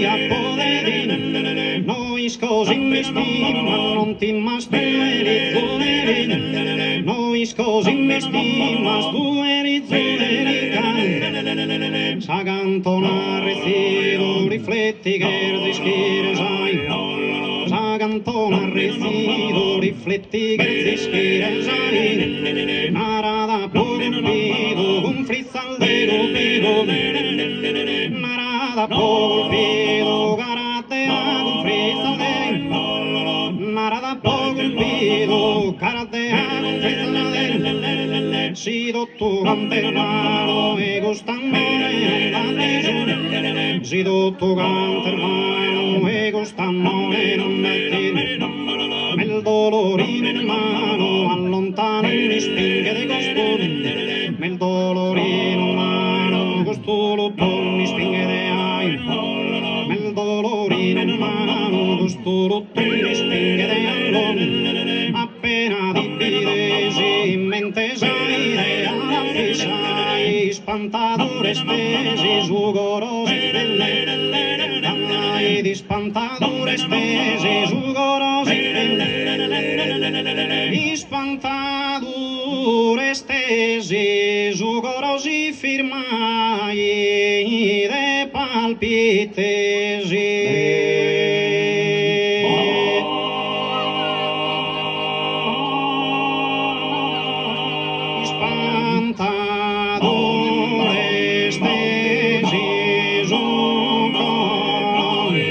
a poderin, noi scosi mi stima, non ti mas tu eri zuleri, noi scosi mi stima, tu eri zuleri, sa cantonare zero, rifletti che rischire sai, sa cantonare zero, rifletti che rischire sai, narada polpido, un frizzaldero pido, narada polpido, karate ad un frizzaldero, narada polpido, karate ad un frizzaldero, si dottor antermano e gustannone non si dottor antermano e gustannone non metti nel dolorino in mano allontano mi spinge di costone nel dolorino in mano costolo mi spinge di ai nel dolorino in mano costolo mi spinge di allon appena dividesi in mente sai alla fissai spantadore stesi sugorosi dai di spantadore stesi sugorosi di spantadure stesi sugorosi firmai de palpitesi spantadure stesi sugorosi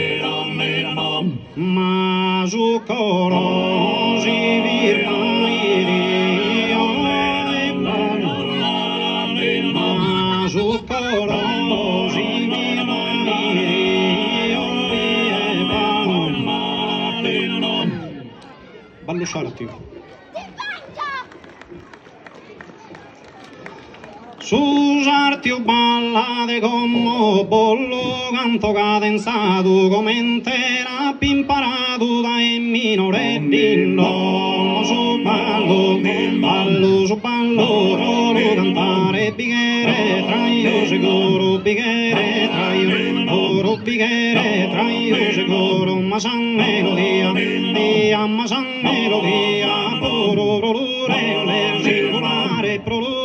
ma sugorosi ballo sarti Susartio ballate come bollo canto cadenzato come intera imparato dai minoretti su ballo rolo cantare bighere tra io sicuro bighere tra io oro bighere tra io sicuro ma san melodia dia ma san melodia puro prolure singolare prolure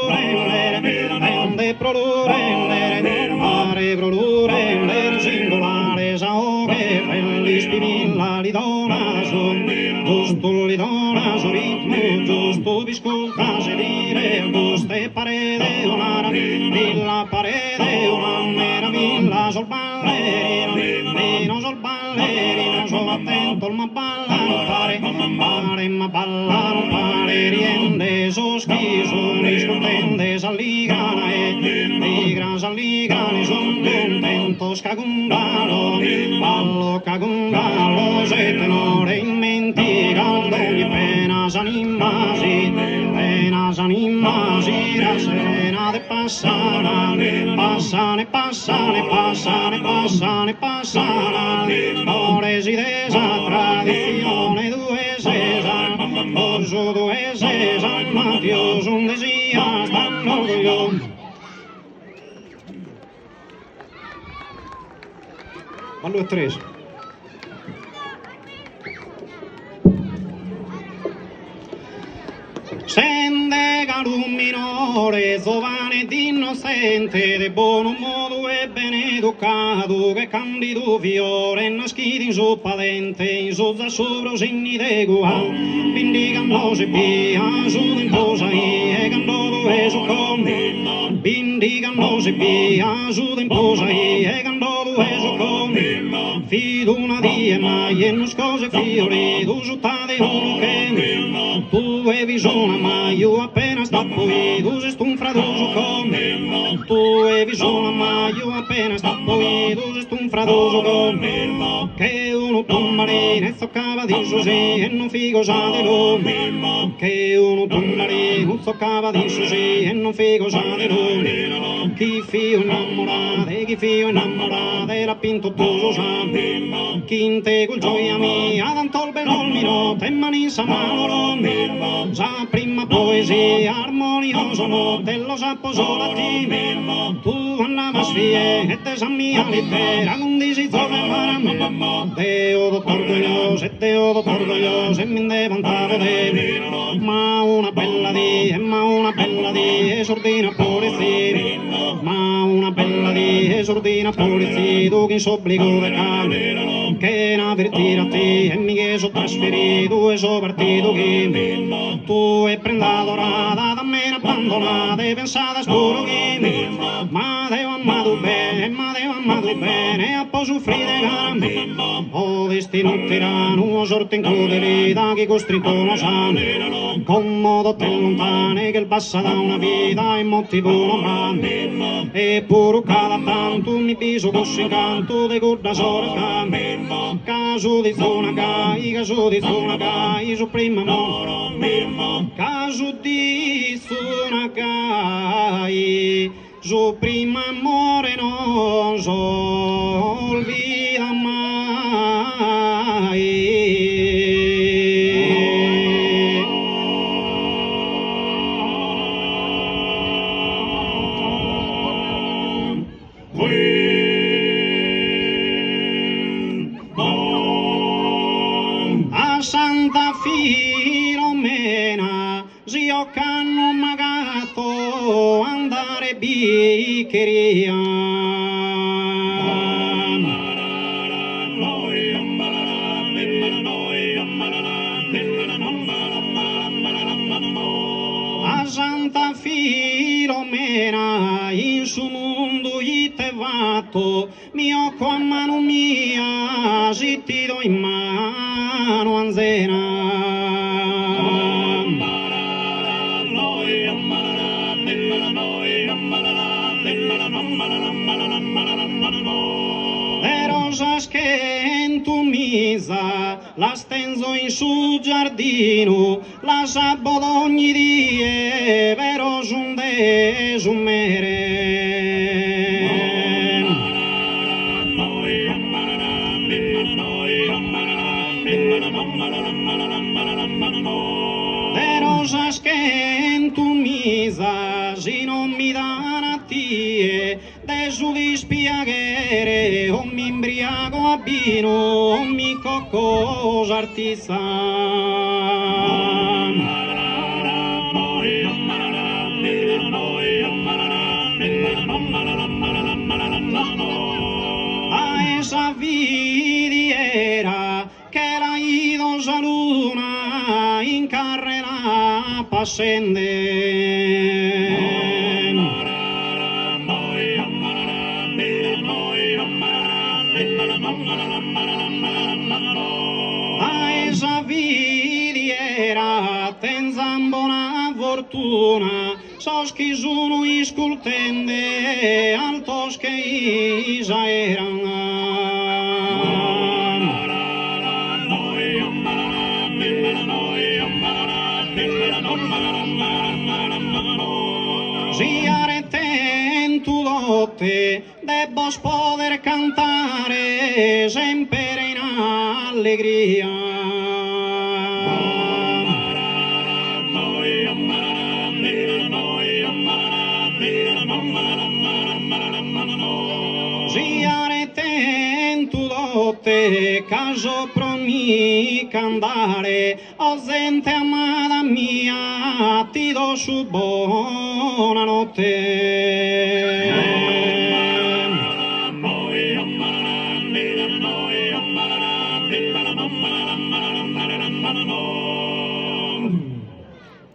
de produrre mare produrre singolare saore prendi spinilla li dona su giusto li dona su ritmo giusto viscolta se dire guste parede una villa parede una meraviglia sul ballerino sul ballerino sono attento ma balla non pare ma balla non pare riende su schiso riscontende s'alligana i gran s'alligani son contentos cagundalo ballo cagundalo se tenore in menticando ogni pena s'animasi la sena de passana passane passane passane passane passana ore si desa tradizione due sesa orso due sesa Mattio son desia stanno coglioni ballo è 3 sende calum minore giovane ed innocente de buon modo e ben educato che candido fiore nascito in suo padente in sozza sopra segni de gua vindigando se via su d'imposa e candodo e su con vindigando se via su d'imposa e candodo e su con fido una die mai e non scose fiori tu sottate uno che tu e visione ma io appena stappo i tu sei un fradoso come tu e visione ma io appena stappo i tu sei un fradoso come che uno pommarino e zoccava di Susi e non figo sa di lui che uno pommarino zoccava di Susi e non figo sa di lui chi fio innamorato e chi fio innamorato era pinto tu sa chi in te col gioia mia tanto il bell'olmino te mani sa mano già prima poesia armonioso no te lo sapo solo a te tu andava sfie e te sa mia lettera 11 zone maram, Deo d'orgoglioso e Deo d'orgoglioso e mi devantavo de, ma una bella di esordina pure sì, ma una bella di esordina pure sì, tu che s'obbligo de cane, che na vertirati e mi che so trasferito e so partito che tu hai prendato rada da me abbandonata e pensata spuro che ma devo amato bene a po' soffrire cara ho destino tirano sorte in crudelità che costretto lo sa con modo te lontane che il passa da una vita e motivo non va e pure cala tanto mi piso così canto de corda sorca caso di zona gai su prima moro caso di zona gai su prima amore non olvida mai. A Santa Filomena zio canno magato andare biccheria a Santa Filomena in su mondo gli te vato mio con mano mia si ti do in mano anzena le rosas che in tu misa la stenzo in su giardino la sabbo d'ogni die vero giunde su mere le rosas che in tu misa si non mi danno a tie de su dispiacere o mi imbriaco a vino o mi cocco artisan a esa vidiera che la idosa luna in carrera passende a esa vidiera tenzan buona fortuna sos chi sono iscultende altos che isa eran si arete in tu dote debbo poter cantare sempre in allegria si arete in tu dote caso pro mi cantare o gente amata mia ti do su buonanotte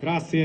grazie